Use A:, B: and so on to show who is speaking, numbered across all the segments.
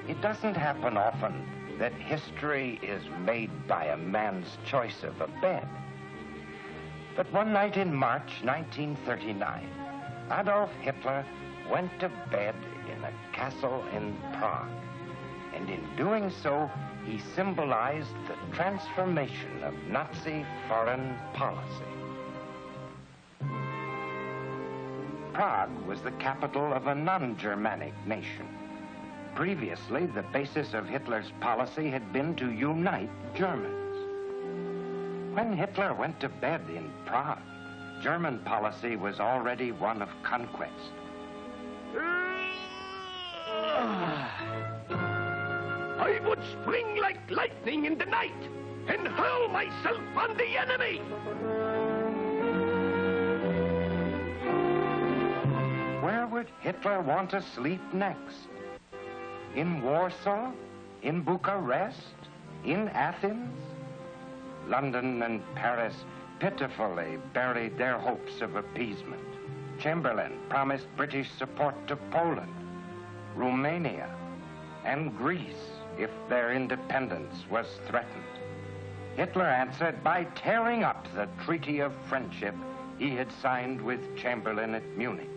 A: It doesn't happen often that history is made by a man's choice of a bed. But one night in March 1939, Adolf Hitler went to bed in a castle in Prague. And in doing so, he symbolized the transformation of Nazi foreign policy. Prague was the capital of a non-Germanic nation. Previously, the basis of Hitler's policy had been to unite Germans. When Hitler went to bed in Prague, German policy was already one of conquest.
B: I would spring like lightning in the night and hurl myself on the enemy.
A: Where would Hitler want to sleep next? In Warsaw? In Bucharest? In Athens? London and Paris pitifully buried their hopes of appeasement. Chamberlain promised British support to Poland, Romania, and Greece if their independence was threatened. Hitler answered by tearing up the Treaty of Friendship he had signed with Chamberlain at Munich.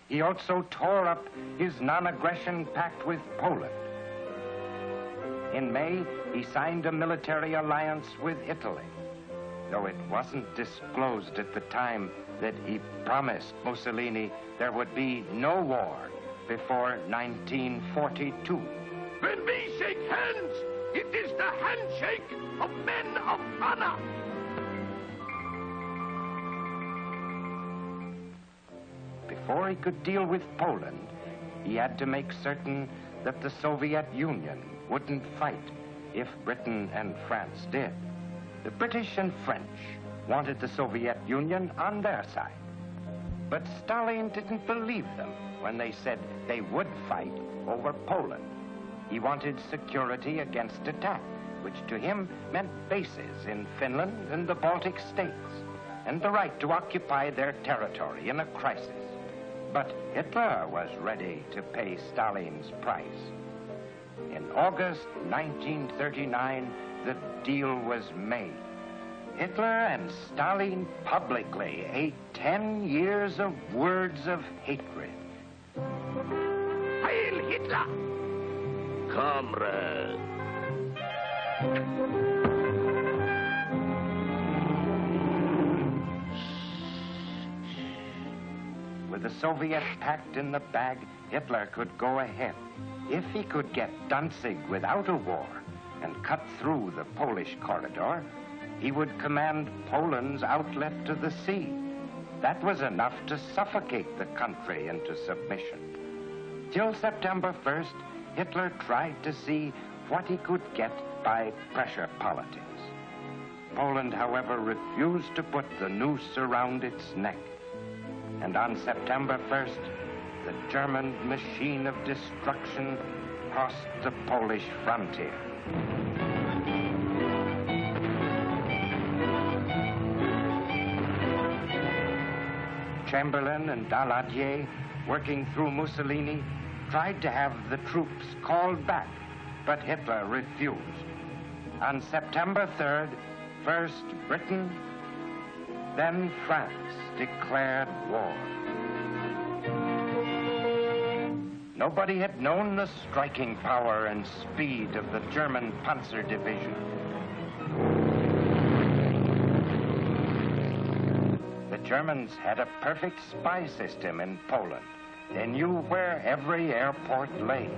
A: He also tore up his non-aggression pact with Poland. In May, he signed a military alliance with Italy, though it wasn't disclosed at the time that he promised Mussolini there would be no war before 1942.
B: When we shake hands, it is the handshake of men of honor.
A: Before he could deal with Poland, he had to make certain that the Soviet Union wouldn't fight if Britain and France did. The British and French wanted the Soviet Union on their side. But Stalin didn't believe them when they said they would fight over Poland. He wanted security against attack, which to him meant bases in Finland and the Baltic states, and the right to occupy their territory in a crisis. But Hitler was ready to pay Stalin's price. In August 1939, the deal was made. Hitler and Stalin publicly ate 10 years of words of hatred.
B: Heil Hitler! Comrade!
A: With the Soviet pact in the bag, Hitler could go ahead. If he could get Danzig without a war and cut through the Polish corridor, he would command Poland's outlet to the sea. That was enough to suffocate the country into submission. Till September 1st, Hitler tried to see what he could get by pressure politics. Poland, however, refused to put the noose around its neck. And on September 1st, the German machine of destruction crossed the Polish frontier. Chamberlain and Daladier, working through Mussolini, tried to have the troops called back, but Hitler refused. On September 3rd, first Britain, then France declared war. Nobody had known the striking power and speed of the German Panzer Division. The Germans had a perfect spy system in Poland. They knew where every airport lay.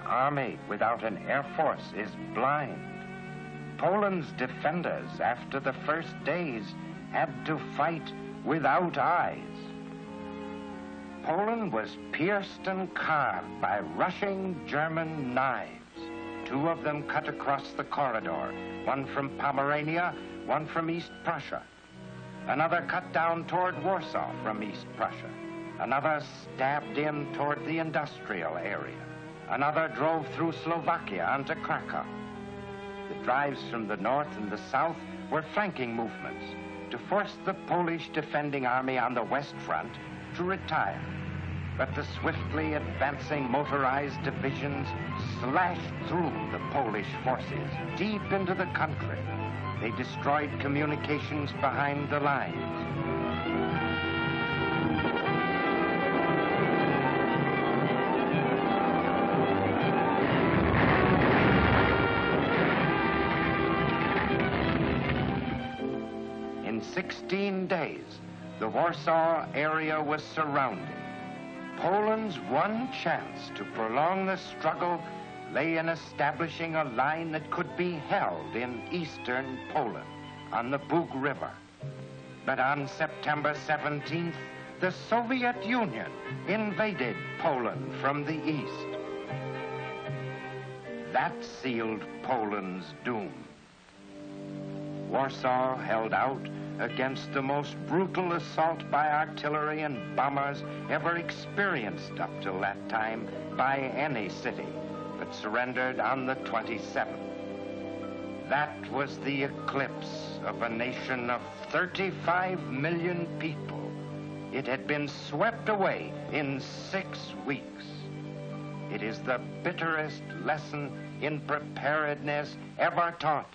A: army without an air force is blind. Poland's defenders, after the first days, had to fight without eyes. Poland was pierced and carved by rushing German knives. Two of them cut across the corridor, one from Pomerania, one from East Prussia. Another cut down toward Warsaw from East Prussia. Another stabbed in toward the industrial area. Another drove through Slovakia onto Krakow. The drives from the north and the south were flanking movements to force the Polish defending army on the West Front to retire. But the swiftly advancing motorized divisions slashed through the Polish forces deep into the country. They destroyed communications behind the lines. In 16 days, the Warsaw area was surrounded. Poland's one chance to prolong the struggle lay in establishing a line that could be held in eastern Poland on the Bug River. But on September 17th, the Soviet Union invaded Poland from the east. That sealed Poland's doom. Warsaw held out against the most brutal assault by artillery and bombers ever experienced up till that time by any city, but surrendered on the 27th. That was the eclipse of a nation of 35 million people. It had been swept away in 6 weeks. It is the bitterest lesson in preparedness ever taught.